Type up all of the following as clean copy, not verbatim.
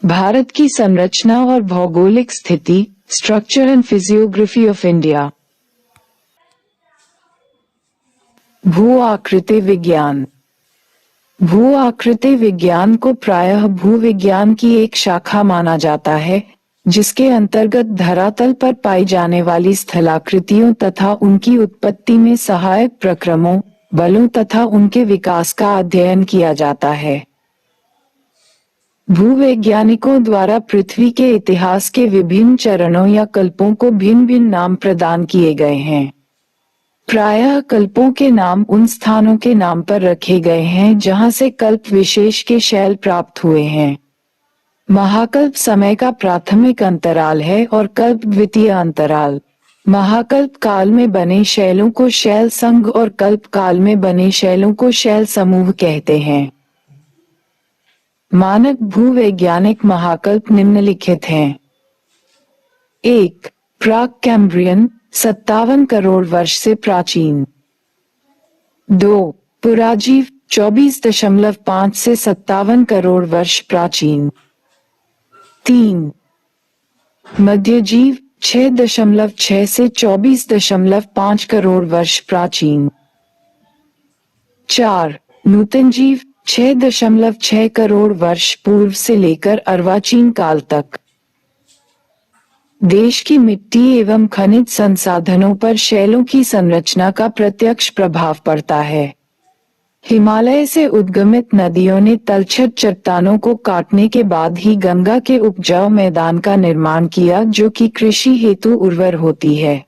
भारत की संरचना और भौगोलिक स्थिति, structure and physiography of India. भू आकृति विज्ञान। भू आकृति विज्ञान को प्रायः भूविज्ञान की एक शाखा माना जाता है, जिसके अंतर्गत धरातल पर पाई जाने वाली स्थलाकृतियों तथा उनकी उत्पत्ति में सहायक प्रक्रमों, बलों तथा उनके विकास का अध्ययन किया जाता है। भूवैज्ञानिकों द्वारा पृथ्वी के इतिहास के विभिन्न चरणों या कल्पों को भिन्न भिन्न नाम प्रदान किए गए हैं। प्रायः कल्पों के नाम उन स्थानों के नाम पर रखे गए हैं जहां से कल्प विशेष के शैल प्राप्त हुए हैं। महाकल्प समय का प्राथमिक अंतराल है और कल्प द्वितीय अंतराल। महाकल्प काल में बने शैलों को शैल संघ और कल्प काल में बने शैलों को शैल समूह कहते हैं। मानक भूवैज्ञानिक महाकल्प निम्नलिखित हैं। 1. प्राक कैम्ब्रियन 57 करोड़ वर्ष से प्राचीन। 2. पुराजीव 24.5 से 57 करोड़ वर्ष प्राचीन। 3. मध्यजीव 6.6 से 24.5 करोड़ वर्ष प्राचीन। 4. नूतन जीव 6.6 करोड़ वर्ष पूर्व से लेकर अर्वाचीन काल तक। देश की मिट्टी एवं खनिज संसाधनों पर शैलों की संरचना का प्रत्यक्ष प्रभाव पड़ता है। हिमालय से उद्गमित नदियों ने तलछट चट्टानों को काटने के बाद ही गंगा के उपजाऊ मैदान का निर्माण किया, जो कि कृषि हेतु उर्वर होती है।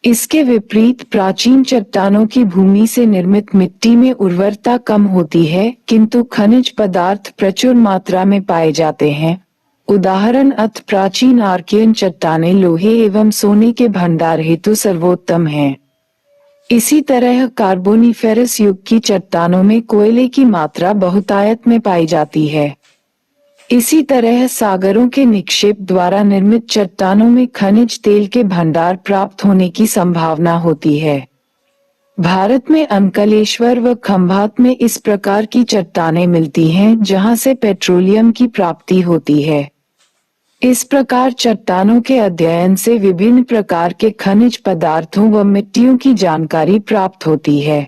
इसके विपरीत प्राचीन चट्टानों की भूमि से निर्मित मिट्टी में उर्वरता कम होती है, किंतु खनिज पदार्थ प्रचुर मात्रा में पाए जाते हैं। उदाहरण अत प्राचीन आर्कियन चट्टानें लोहे एवं सोने के भंडार हेतु सर्वोत्तम हैं। इसी तरह कार्बोनिफेरस युग की चट्टानों में कोयले की मात्रा बहुतायत में पाई जाती है। इसी तरह सागरों के निक्षेप द्वारा निर्मित चट्टानों में खनिज तेल के भंडार प्राप्त होने की संभावना होती है। भारत में अंकलेश्वर व खंभात में इस प्रकार की चट्टानें मिलती हैं, जहां से पेट्रोलियम की प्राप्ति होती है। इस प्रकार चट्टानों के अध्ययन से विभिन्न प्रकार के खनिज पदार्थों व मिट्टियों की जानकारी प्राप्त होती है।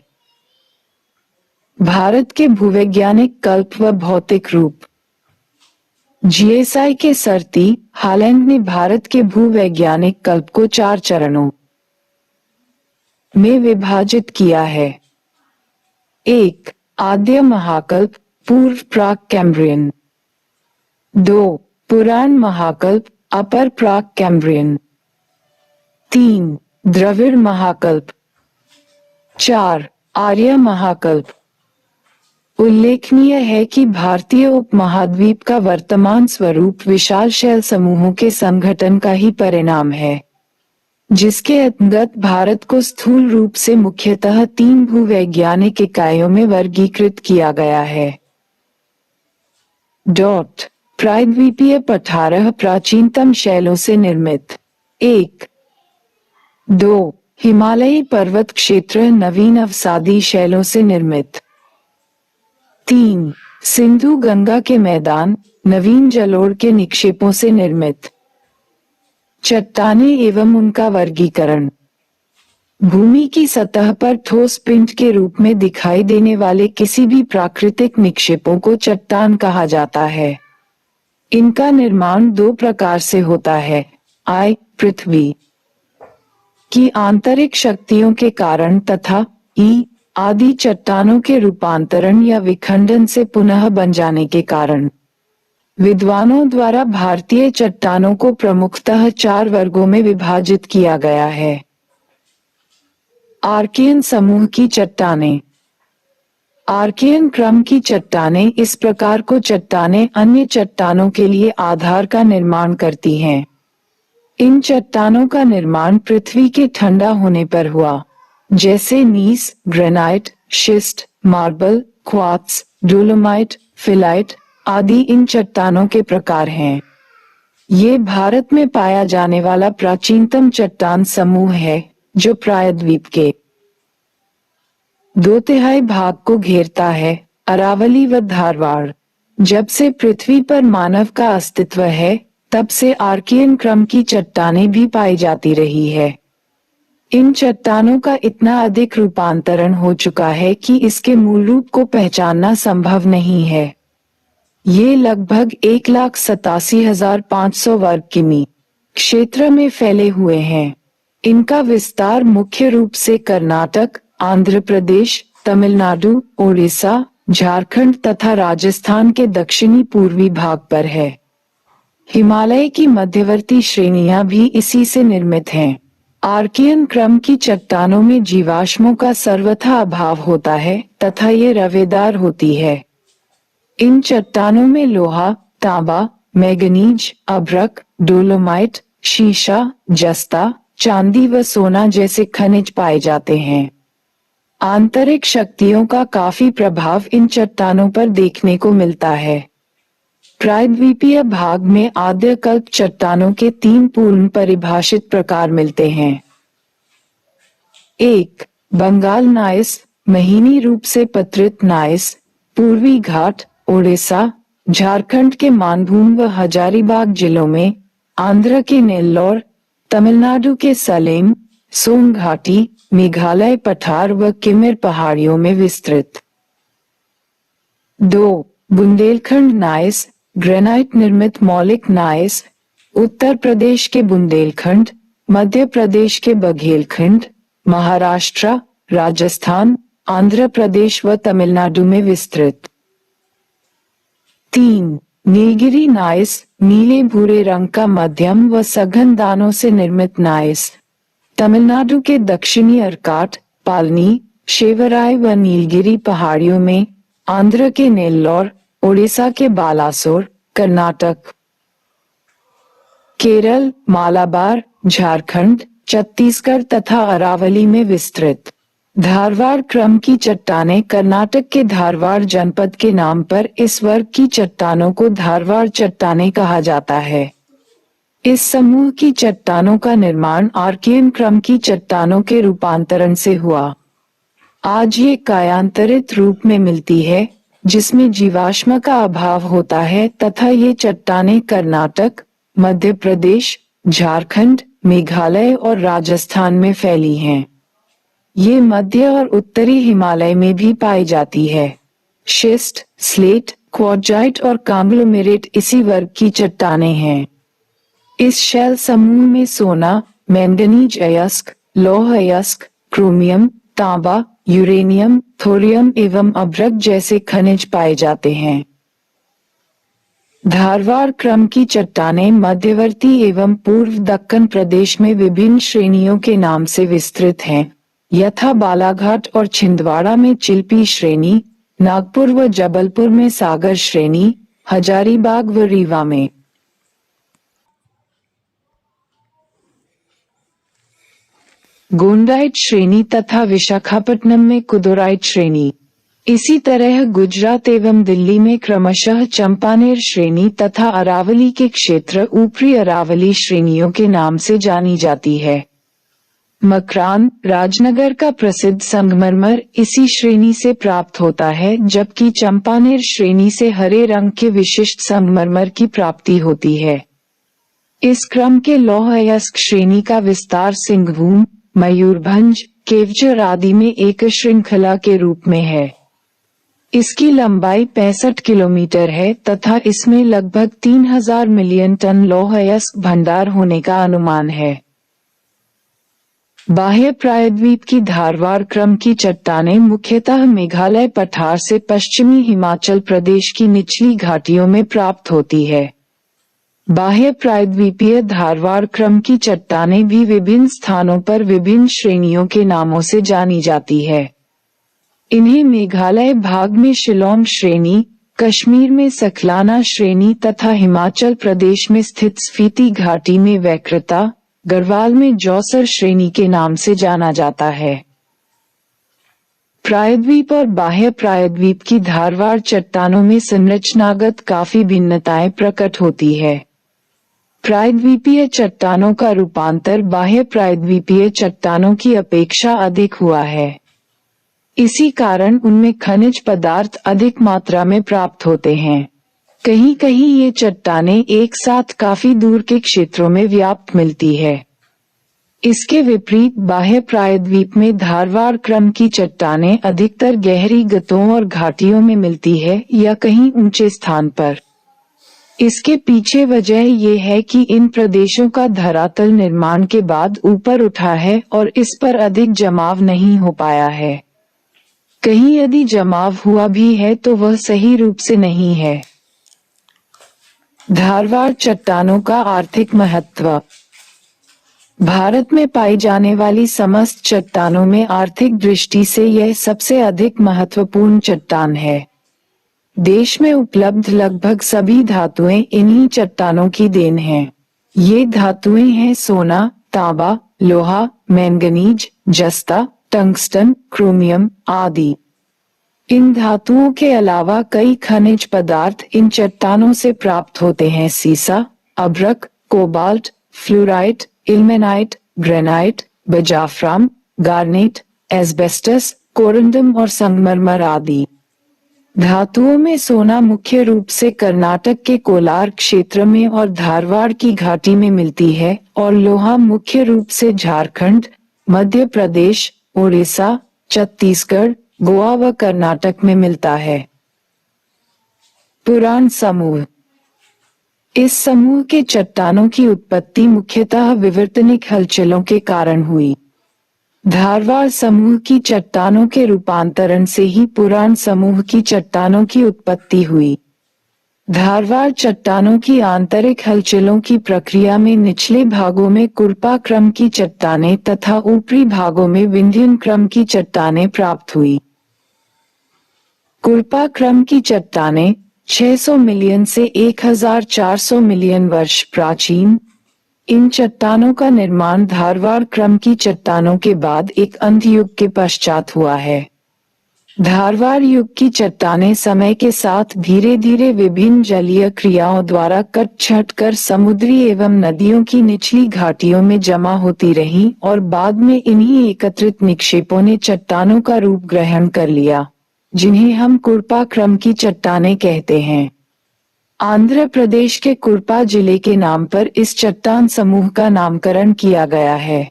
भारत के भूवैज्ञानिक कल्प व भौतिक रूप। जीएसआई के सर्ती हालैंड ने भारत के भूवैज्ञानिक कल्प को 4 चरणों में विभाजित किया है। 1. आद्य महाकल्प पूर्व प्राक कैम्ब्रियन। 2. पुराण महाकल्प अपर प्राक कैम्ब्रियन। 3. द्रविड़ महाकल्प। 4. आर्य महाकल्प। उल्लेखनीय है कि भारतीय उपमहाद्वीप का वर्तमान स्वरूप विशाल शैल समूहों के संगठन का ही परिणाम है, जिसके अंतर्गत भारत को स्थूल रूप से मुख्यतः 3 भूवैज्ञानिक इकाइयों में वर्गीकृत किया गया है। प्रायद्वीपीय 18 प्राचीनतम शैलों से निर्मित। 1. 2. हिमालयी पर्वत क्षेत्र नवीन अवसादी शैलों से निर्मित। 3. सिंधु गंगा के मैदान नवीन जलोढ़ के निक्षेपों से निर्मित। चट्टानें एवं उनका वर्गीकरण। भूमि की सतह पर ठोस पिंड के रूप में दिखाई देने वाले किसी भी प्राकृतिक निक्षेपों को चट्टान कहा जाता है। इनका निर्माण 2 प्रकार से होता है। पृथ्वी की आंतरिक शक्तियों के कारण तथा आदि चट्टानों के रूपांतरण या विखंडन से पुनः बन जाने के कारण। विद्वानों द्वारा भारतीय चट्टानों को प्रमुखतः 4 वर्गों में विभाजित किया गया है। आर्कियन समूह की चट्टानें। आर्कियन क्रम की चट्टानें इस प्रकार को चट्टानें अन्य चट्टानों के लिए आधार का निर्माण करती हैं। इन चट्टानों का निर्माण पृथ्वी के ठंडा होने पर हुआ, जैसे gneiss, granite, schist, marble, quartz, dolomite, phyllite आदि इन चट्टानों के प्रकार हैं। ये भारत में पाया जाने वाला प्राचीनतम चट्टान समूह है, जो प्रायद्वीप के 2/3 भाग को घेरता है, अरावली व धारवाड़। जब से पृथ्वी पर मानव का अस्तित्व है, तब से आर्कियन क्रम की चट्टानें भी पाई जाती रही है। इन चट्टानों का इतना अधिक रूपांतरण हो चुका है कि इसके मूल रूप को पहचानना संभव नहीं है। ये लगभग 1,87,500 वर्ग किमी क्षेत्र में फैले हुए हैं। इनका विस्तार मुख्य रूप से कर्नाटक, आंध्र प्रदेश, तमिलनाडु, ओडिशा, झारखंड तथा राजस्थान के दक्षिणी पूर्वी भाग पर है। हिमालय की मध्यवर्ती श्रेणियां भी इसी से निर्मित हैं। आर्कियन क्रम की चट्टानों में जीवाश्मों का सर्वथा अभाव होता है तथा ये रवेदार होती है। इन चट्टानों में लोहा, तांबा, मैंगनीज, अभ्रक, डोलोमाइट, शीशा, जस्ता, चांदी व सोना जैसे खनिज पाए जाते हैं। आंतरिक शक्तियों का काफी प्रभाव इन चट्टानों पर देखने को मिलता है। प्रायद्वीपीय भाग में आद्यकल्प चट्टानों के 3 पूर्ण परिभाषित प्रकार मिलते हैं। 1. बंगाल नाइस, महीनी रूप से पत्रित नाइस, पूर्वी घाट, ओडिशा, झारखंड के मानभूम व हजारीबाग जिलों में, आंध्र के नेल्लौर, तमिलनाडु के सलेम, सोन घाटी, मेघालय पठार व किमिर पहाड़ियों में विस्तृत। 2. बुंदेलखंड नाइस, ग्रेनाइट निर्मित मौलिक नाइस, उत्तर प्रदेश के बुंदेलखंड, मध्य प्रदेश के बघेलखंड, महाराष्ट्र, राजस्थान, आंध्र प्रदेश व तमिलनाडु में विस्तृत। 3. नीलगिरी नाइस, नीले भूरे रंग का मध्यम व सघन दानों से निर्मित नाइस, तमिलनाडु के दक्षिणी अर्काट, पालनी, शेवराय व नीलगिरी पहाड़ियों में, आंध्र के नेल्लौर, ओडिशा के बालासोर, कर्नाटक, केरल, मालाबार, झारखंड, छत्तीसगढ़ तथा अरावली में विस्तृत। धारवाड़ क्रम की चट्टानें कर्नाटक के धारवाड़ जनपद के नाम पर इस वर्ग की चट्टानों को धारवाड़ चट्टानें कहा जाता है। इस समूह की चट्टानों का निर्माण आर्कियन क्रम की चट्टानों के रूपांतरण से हुआ। आज ये कायांतरित रूप में मिलती है, जिसमें जीवाश्म का अभाव होता है तथा ये चट्टानें कर्नाटक, मध्य प्रदेश, झारखंड, मेघालय और राजस्थान में फैली हैं। ये मध्य और उत्तरी हिमालय में भी पाई जाती है। शिस्ट, स्लेट, क्वार्टजाइट और कांग्लोमेरेट इसी वर्ग की चट्टानें हैं। इस शैल समूह में सोना, मैंगनीज अयस्क, लौह अयस्क, क्रोमियम, तांबा, यूरेनियम, थोरियम एवं अभ्रक जैसे खनिज पाए जाते हैं। धारवाड़ क्रम की चट्टानें मध्यवर्ती एवं पूर्व दक्कन प्रदेश में विभिन्न श्रेणियों के नाम से विस्तृत हैं, यथा बालाघाट और छिंदवाड़ा में चिल्पी श्रेणी, नागपुर व जबलपुर में सागर श्रेणी, हजारीबाग व रीवा में गोंडाइट श्रेणी तथा विशाखापट्टनम में कुदोराइट श्रेणी। इसी तरह गुजरात एवं दिल्ली में क्रमशः चंपानेर श्रेणी तथा अरावली के क्षेत्र ऊपरी अरावली श्रेणियों के नाम से जानी जाती है। मकरान, राजनगर का प्रसिद्ध संगमरमर इसी श्रेणी से प्राप्त होता है, जबकि चंपानेर श्रेणी से हरे रंग के विशिष्ट संगमरमर की प्राप्ति होती है। इस क्रम के लौह अयस्क श्रेणी का विस्तार सिंहभूम, मयूरभंज, केवझर आदि में एक श्रृंखला के रूप में है। इसकी लंबाई 65 किलोमीटर है तथा इसमें लगभग 3000 मिलियन टन लौह अयस्क भंडार होने का अनुमान है। बाह्य प्रायद्वीप की धारवाड़ क्रम की चट्टानें मुख्यतः मेघालय पठार से पश्चिमी हिमाचल प्रदेश की निचली घाटियों में प्राप्त होती है। बाह्य प्रायद्वीपीय धारवाड़ क्रम की चट्टानें भी विभिन्न स्थानों पर विभिन्न श्रेणियों के नामों से जानी जाती है। इन्हें मेघालय भाग में शिलोंग श्रेणी, कश्मीर में सखलाना श्रेणी तथा हिमाचल प्रदेश में स्थित स्फीति घाटी में वैकृता, गढ़वाल में जौसर श्रेणी के नाम से जाना जाता है। प्रायद्वीप और बाह्य प्रायद्वीप की धारवाड़ चट्टानों में संरचनागत काफी भिन्नताएं प्रकट होती है। प्रायद्वीपीय चट्टानों का रूपांतर बाह्य प्रायद्वीपीय चट्टानों की अपेक्षा अधिक हुआ है। इसी कारण उनमें खनिज पदार्थ अधिक मात्रा में प्राप्त होते हैं। कहीं कहीं ये चट्टानें एक साथ काफी दूर के क्षेत्रों में व्याप्त मिलती है। इसके विपरीत बाह्य प्रायद्वीप में धारवाड़ क्रम की चट्टानें अधिकतर गहरी गतों और घाटियों में मिलती है या कहीं ऊंचे स्थान पर। इसके पीछे वजह ये है कि इन प्रदेशों का धरातल निर्माण के बाद ऊपर उठा है और इस पर अधिक जमाव नहीं हो पाया है। कहीं यदि जमाव हुआ भी है तो वह सही रूप से नहीं है। धारवाड़ चट्टानों का आर्थिक महत्व। भारत में पाई जाने वाली समस्त चट्टानों में आर्थिक दृष्टि से यह सबसे अधिक महत्वपूर्ण चट्टान है। देश में उपलब्ध लगभग सभी धातुएं इन्हीं चट्टानों की देन हैं। ये धातुएं हैं सोना, तांबा, लोहा, मैंगनीज, जस्ता, टंगस्टन, क्रोमियम आदि। इन धातुओं के अलावा कई खनिज पदार्थ इन चट्टानों से प्राप्त होते हैं। सीसा, अभ्रक, कोबाल्ट, फ्लोराइट, इल्मेनाइट, ग्रेनाइट, बजाफ्राम, गार्नेट, एस्बेस्टस, कोरंडम और संगमरमर आदि। धातुओं में सोना मुख्य रूप से कर्नाटक के कोलार क्षेत्र में और धारवाड़ की घाटी में मिलती है और लोहा मुख्य रूप से झारखंड, मध्य प्रदेश, उड़ीसा, छत्तीसगढ़, गोवा व कर्नाटक में मिलता है। पुराण समूह। इस समूह के चट्टानों की उत्पत्ति मुख्यतः विवर्तनिक हलचलों के कारण हुई। धारवाड़ समूह की चट्टानों के रूपांतरण से ही पुराण समूह की चट्टानों की उत्पत्ति हुई। धारवाड़ चट्टानों की आंतरिक हलचलों की प्रक्रिया में निचले भागों में कुरपा क्रम की चट्टानें तथा ऊपरी भागों में विंध्यन क्रम की चट्टानें प्राप्त हुई। कुरपा क्रम की चट्टानें 600 मिलियन से 1400 मिलियन वर्ष प्राचीन। इन चट्टानों का निर्माण धारवाड़ क्रम की चट्टानों के बाद एक अंध युग के पश्चात हुआ है। धारवाड़ युग की चट्टानें समय के साथ धीरे धीरे विभिन्न जलीय क्रियाओं द्वारा कट छट कर समुद्री एवं नदियों की निचली घाटियों में जमा होती रहीं और बाद में इन्हीं एकत्रित निक्षेपों ने चट्टानों का रूप ग्रहण कर लिया, जिन्हें हम कुरपा क्रम की चट्टानें कहते हैं। आंध्र प्रदेश के कुरपा जिले के नाम पर इस चट्टान समूह का नामकरण किया गया है।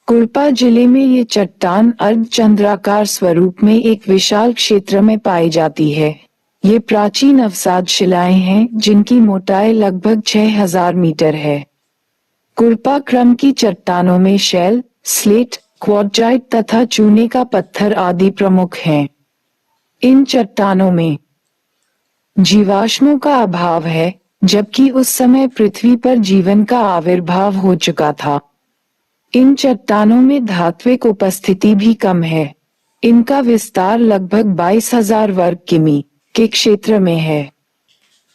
कुरपा जिले में ये चट्टान अर्धचंद्राकार स्वरूप में एक विशाल क्षेत्र में पाई जाती है। ये प्राचीन अवसाद शिलाएं हैं जिनकी मोटाई लगभग 6000 मीटर है। कुरपा क्रम की चट्टानों में शैल, स्लेट, क्वार्टजाइट तथा चूने का पत्थर आदि प्रमुख हैं। इन चट्टानों में जीवाश्मों का अभाव है, जबकि उस समय पृथ्वी पर जीवन का आविर्भाव हो चुका था। इन चट्टानों में धात्विक उपस्थिति भी कम है। इनका विस्तार लगभग 22,000 वर्ग किमी के क्षेत्र में है।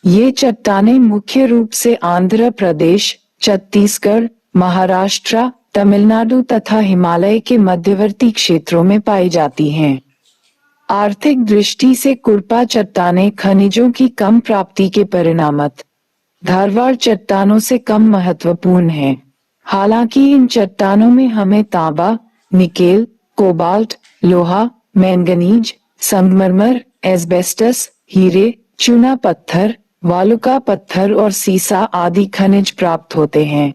ये चट्टानें मुख्य रूप से आंध्र प्रदेश, छत्तीसगढ़, महाराष्ट्र, तमिलनाडु तथा हिमालय के मध्यवर्ती क्षेत्रों में पाई जाती हैं। आर्थिक दृष्टि से कुरपा चट्टानें खनिजों की कम प्राप्ति के परिणामत धारवाड़ चट्टानों से कम महत्वपूर्ण हैं। हालांकि इन चट्टानों में हमें तांबा, निकेल, कोबाल्ट, लोहा, मैंगनीज, संगमरमर, एस्बेस्टस, हीरे, चूना पत्थर, वालुका पत्थर और सीसा आदि खनिज प्राप्त होते हैं।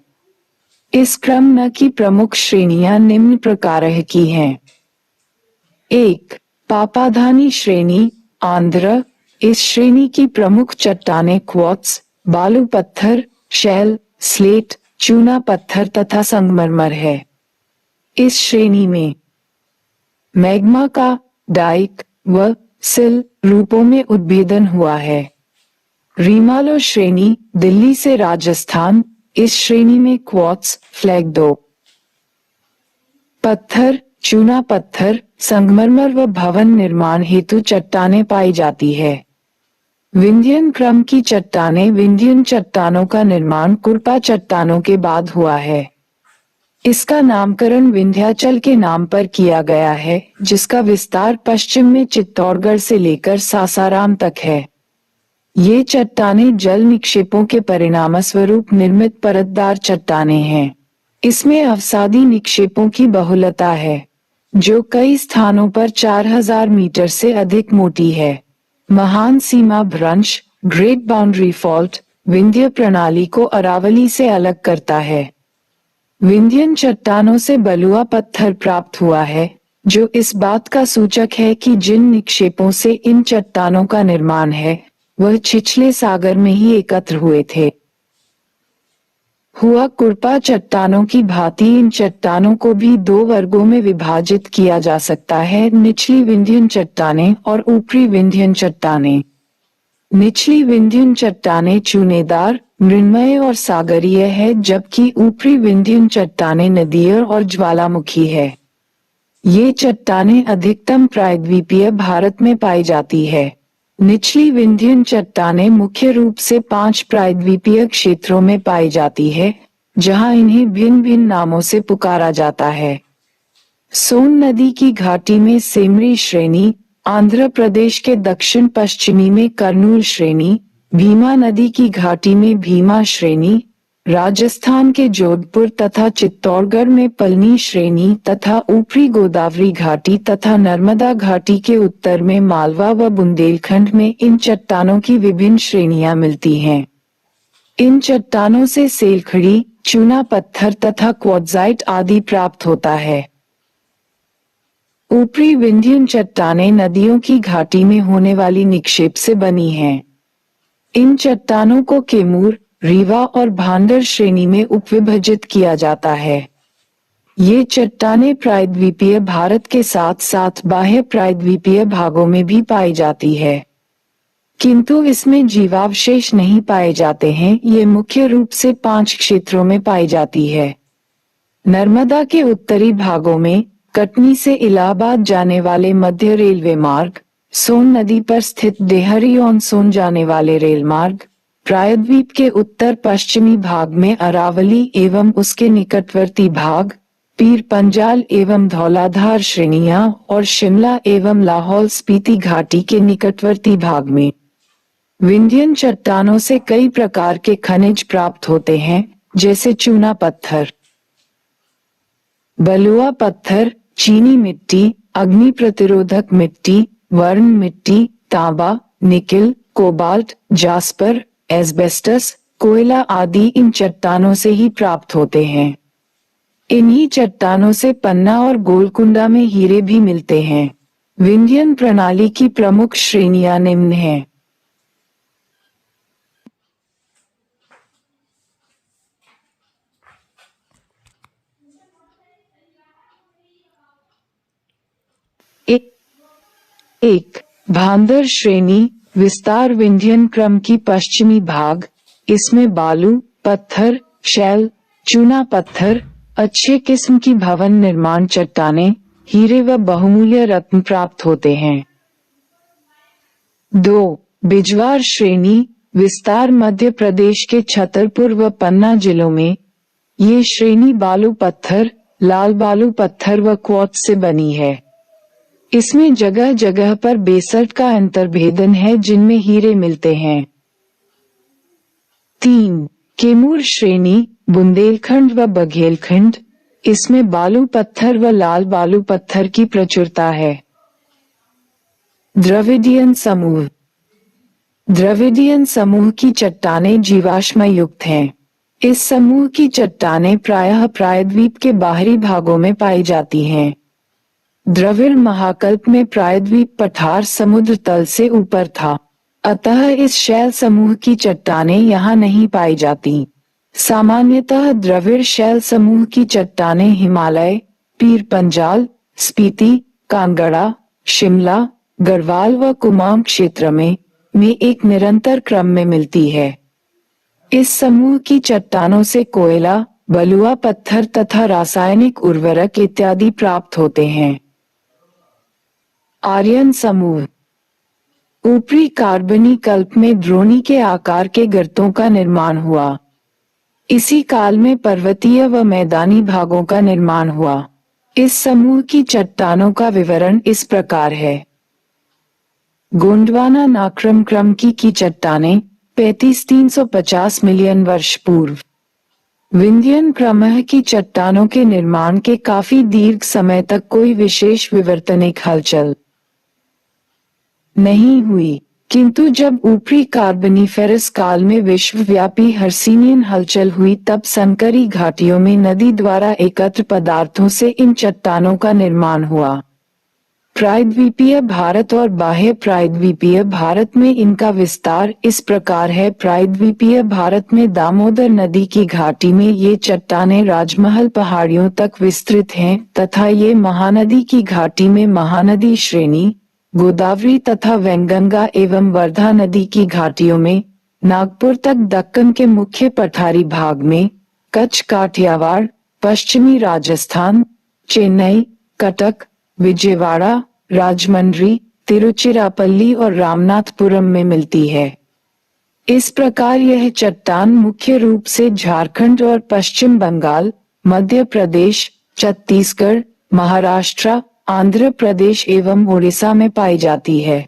इस क्रम न की प्रमुख श्रेणियां निम्न प्रकार की हैं। 1. पापाधानी श्रेणी, आंध्र। इस श्रेणी की प्रमुख चट्टानें क्वार्ट्ज, बालू पत्थर, शैल, स्लेट, चूना पत्थर तथा संगमरमर है। इस श्रेणी में मैग्मा का डाइक व सिल रूपों में उद्भेदन हुआ है। रीमालो श्रेणी, दिल्ली से राजस्थान। इस श्रेणी में क्वार्ट्ज, फ्लैगडो पत्थर, चूना पत्थर, संगमरमर व भवन निर्माण हेतु चट्टानें पाई जाती है। विंध्यन क्रम की चट्टानें। विंध्यन चट्टानों का निर्माण कुरपा चट्टानों के बाद हुआ है। इसका नामकरण विंध्याचल के नाम पर किया गया है, जिसका विस्तार पश्चिम में चित्तौड़गढ़ से लेकर सासाराम तक है। ये चट्टानें जल निक्षेपों के परिणामस्वरूप निर्मित परतदार चट्टानें हैं। इसमें अवसादी निक्षेपों की बहुलता है, जो कई स्थानों पर 4000 मीटर से अधिक मोटी है। महान सीमा भ्रंश, ग्रेट बाउंड्री फॉल्ट विंध्य प्रणाली को अरावली से अलग करता है। विंध्यन चट्टानों से बलुआ पत्थर प्राप्त हुआ है, जो इस बात का सूचक है कि जिन निक्षेपों से इन चट्टानों का निर्माण है, वह छिछले सागर में ही एकत्र हुए थे। हुआ कुरपा चट्टानों की भांति इन चट्टानों को भी दो वर्गों में विभाजित किया जा सकता है, निचली विंध्यन चट्टानें और ऊपरी विंध्यन चट्टानें। निचली विंध्यन चट्टानें चूनेदार, मृण्मय और सागरीय है, जबकि ऊपरी विंध्यन चट्टानें नदीय और ज्वालामुखी है। ये चट्टानें अधिकतम प्रायद्वीपीय भारत में पाई जाती है। निचली विंध्यन चट्टानें मुख्य रूप से 5 प्रायद्वीपीय क्षेत्रों में पाई जाती है, जहां इन्हें भिन्न भिन्न नामों से पुकारा जाता है। सोन नदी की घाटी में सेमरी श्रेणी, आंध्र प्रदेश के दक्षिण पश्चिमी में कर्नूल श्रेणी, भीमा नदी की घाटी में भीमा श्रेणी, राजस्थान के जोधपुर तथा चित्तौड़गढ़ में पलनी श्रेणी तथा ऊपरी गोदावरी घाटी तथा नर्मदा घाटी के उत्तर में मालवा व बुंदेलखंड में इन चट्टानों की विभिन्न श्रेणियां मिलती हैं। इन चट्टानों से सेलखड़ी, चूना पत्थर तथा क्वार्ट्जाइट आदि प्राप्त होता है। ऊपरी विंध्यन चट्टानें नदियों की घाटी में होने वाली निक्षेप से बनी हैं। इन चट्टानों को केमूर, रीवा और भांडर श्रेणी में उपविभाजित किया जाता है। ये चट्टानें प्रायद्वीपीय भारत के साथ साथ बाह्य प्रायद्वीपीय भागों में भी पाई जाती है, किंतु इसमें जीवावशेष नहीं पाए जाते हैं। ये मुख्य रूप से 5 क्षेत्रों में पाई जाती है। नर्मदा के उत्तरी भागों में कटनी से इलाहाबाद जाने वाले मध्य रेलवे मार्ग, सोन नदी पर स्थित डेहरी ऑन सोन जाने वाले रेल मार्ग, प्रायद्वीप के उत्तर पश्चिमी भाग में अरावली एवं उसके निकटवर्ती भाग, पीर पंजाल एवं धौलाधार श्रेणियां और शिमला एवं लाहौल स्पीति घाटी के निकटवर्ती भाग में। विंध्यन चट्टानों से कई प्रकार के खनिज प्राप्त होते हैं, जैसे चूना पत्थर, बलुआ पत्थर, चीनी मिट्टी, अग्नि प्रतिरोधक मिट्टी, वर्ण मिट्टी, तांबा, निकिल, कोबाल्ट, जास्पर, एस्बेस्टस, कोयला आदि इन चट्टानों से ही प्राप्त होते हैं। इन्हीं चट्टानों से पन्ना और गोलकुंडा में हीरे भी मिलते हैं। विंध्यन प्रणाली की प्रमुख श्रेणियां निम्न हैं। एक भांडर श्रेणी, विस्तार विंध्यन क्रम की पश्चिमी भाग, इसमें बालू, पत्थर, शैल, चूना पत्थर, अच्छे किस्म की भवन निर्माण चट्टानें, हीरे व बहुमूल्य रत्न प्राप्त होते हैं। 2 बिजवार श्रेणी, विस्तार मध्य प्रदेश के छतरपुर व पन्ना जिलों में। ये श्रेणी बालू पत्थर, लाल बालू पत्थर व क्वार्ट्ज से बनी है। इसमें जगह जगह पर बेसल्ट का अंतर्भेदन है, जिनमें हीरे मिलते हैं। 3 केमूर श्रेणी, बुंदेलखंड व बघेलखंड, इसमें बालू पत्थर व लाल बालू पत्थर की प्रचुरता है। द्रविडियन समूह, द्रविडियन समूह की चट्टानें जीवाश्म युक्त हैं। इस समूह की चट्टानें प्रायः प्रायद्वीप के बाहरी भागों में पाई जाती हैं। द्रविड़ महाकल्प में प्रायद्वीप पठार समुद्र तल से ऊपर था, अतः इस शैल समूह की चट्टानें यहाँ नहीं पाई जाती। सामान्यतः द्रविड़ शैल समूह की चट्टानें हिमालय, पीर पंजाल, स्पीति, कांगड़ा, शिमला, गढ़वाल व कुमाऊं क्षेत्र में एक निरंतर क्रम में मिलती है। इस समूह की चट्टानों से कोयला, बलुआ पत्थर तथा रासायनिक उर्वरक इत्यादि प्राप्त होते हैं। आर्यन समूह, ऊपरी कार्बनी कल्प में द्रोणी के आकार के गर्तों का निर्माण हुआ। इसी काल में पर्वतीय व मैदानी भागों का निर्माण हुआ। इस समूह की चट्टानों का विवरण इस प्रकार है। गोंडवाना नाक्रम क्रम की चट्टानें 35-350 मिलियन वर्ष पूर्व। विंध्यन क्रम की चट्टानों के निर्माण के काफी दीर्घ समय तक कोई विशेष विवर्तनिक हलचल नहीं हुई। किंतु जब ऊपरी कार्बोनिफेरस काल में विश्वव्यापी हर्सीनियन हलचल हुई तब संकरी घाटियों में नदी द्वारा एकत्र पदार्थों से इन चट्टानों का निर्माण हुआ। प्रायद्वीपीय भारत और बाह्य प्रायद्वीपीय भारत में इनका विस्तार इस प्रकार है। प्रायद्वीपीय भारत में दामोदर नदी की घाटी में ये चट्टानें राजमहल पहाड़ियों तक विस्तृत हैं तथा ये महानदी की घाटी में महानदी श्रेणी, गोदावरी तथा वैनगंगा एवं वर्धा नदी की घाटियों में, नागपुर तक दक्कन के मुख्य पठारी भाग में, कच्छ काठियावाड़, पश्चिमी राजस्थान, चेन्नई, कटक, विजयवाड़ा, राजमंड्री, तिरुचिरापल्ली और रामनाथपुरम में मिलती है। इस प्रकार यह चट्टान मुख्य रूप से झारखंड और पश्चिम बंगाल, मध्य प्रदेश, छत्तीसगढ़, महाराष्ट्र, आंध्र प्रदेश एवं उड़ीसा में पाई जाती है।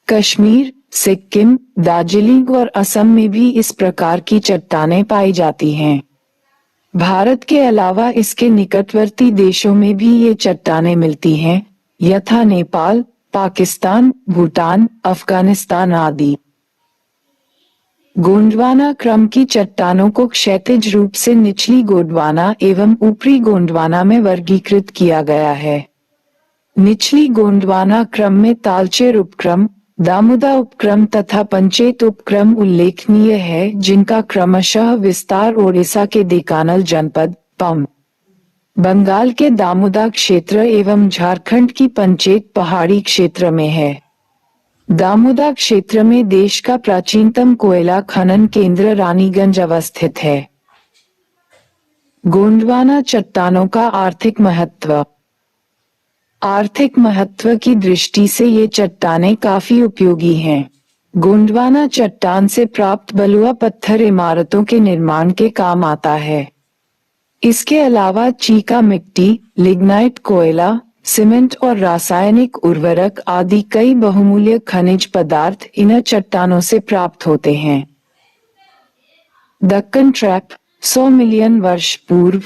कश्मीर, सिक्किम, दार्जिलिंग और असम में भी इस प्रकार की चट्टानें पाई जाती हैं। भारत के अलावा इसके निकटवर्ती देशों में भी ये चट्टानें मिलती हैं, यथा नेपाल, पाकिस्तान, भूटान, अफगानिस्तान आदि। गोंडवाना क्रम की चट्टानों को क्षैतिज रूप से निचली गोंडवाना एवं ऊपरी गोंडवाना में वर्गीकृत किया गया है। निचली गोंडवाना क्रम में तालचेर उपक्रम, दामोदा उपक्रम तथा पंचेत उपक्रम उल्लेखनीय है, जिनका क्रमशः विस्तार ओडिशा के देकानल जनपद, पम, बंगाल के दामोदा क्षेत्र एवं झारखंड की पंचेत पहाड़ी क्षेत्र में है। दामोदा क्षेत्र में देश का प्राचीनतम कोयला खनन केंद्र रानीगंज अवस्थित है। गोंडवाना चट्टानों का आर्थिक महत्व। आर्थिक महत्व की दृष्टि से ये चट्टानें काफी उपयोगी हैं। गोंडवाना चट्टान से प्राप्त बलुआ पत्थर इमारतों के निर्माण के काम आता है। इसके अलावा चीका मिट्टी, लिग्नाइट कोयला, सीमेंट और रासायनिक उर्वरक आदि कई बहुमूल्य खनिज पदार्थ इन चट्टानों से प्राप्त होते हैं। दक्कन ट्रैप 100 मिलियन वर्ष पूर्व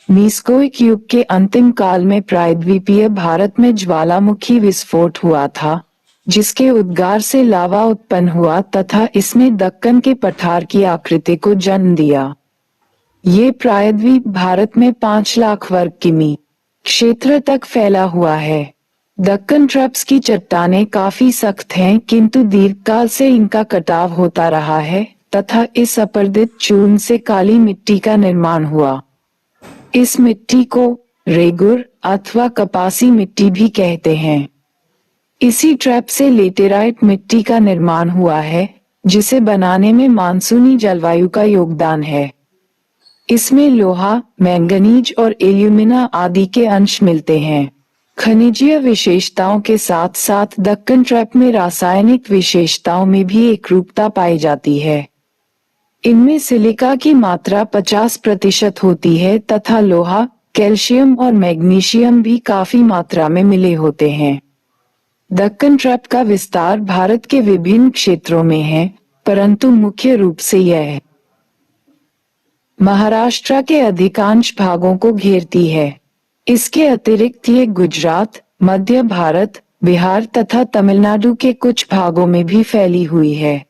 मीसोइक युग के अंतिम काल में प्रायद्वीपीय भारत में ज्वालामुखी विस्फोट हुआ था, जिसके उद्गार से लावा उत्पन्न हुआ तथा इसने दक्कन के पठार की आकृति को जन्म दिया। ये प्रायद्वीप भारत में 5 लाख वर्ग किमी क्षेत्र तक फैला हुआ है। दक्कन ट्रैप्स की चट्टानें काफी सख्त हैं, किंतु दीर्घकाल से इनका कटाव होता रहा है तथा इस अपर्दित चूर्ण से काली मिट्टी का निर्माण हुआ। इस मिट्टी को रेगुर अथवा कपासी मिट्टी भी कहते हैं। इसी ट्रैप से लेटेराइट मिट्टी का निर्माण हुआ है, जिसे बनाने में मानसूनी जलवायु का योगदान है। इसमें लोहा, मैंगनीज और एल्यूमिना आदि के अंश मिलते हैं। खनिजीय विशेषताओं के साथ साथ दक्कन ट्रैप में रासायनिक विशेषताओं में भी एकरूपता पाई जाती है। इनमें सिलिका की मात्रा 50% होती है तथा लोहा, कैल्शियम और मैग्नीशियम भी काफी मात्रा में मिले होते हैं। दक्कन ट्रैप का विस्तार भारत के विभिन्न क्षेत्रों में है, परंतु मुख्य रूप से यह महाराष्ट्र के अधिकांश भागों को घेरती है। इसके अतिरिक्त ये गुजरात, मध्य भारत, बिहार तथा तमिलनाडु के कुछ भागों में भी फैली हुई है।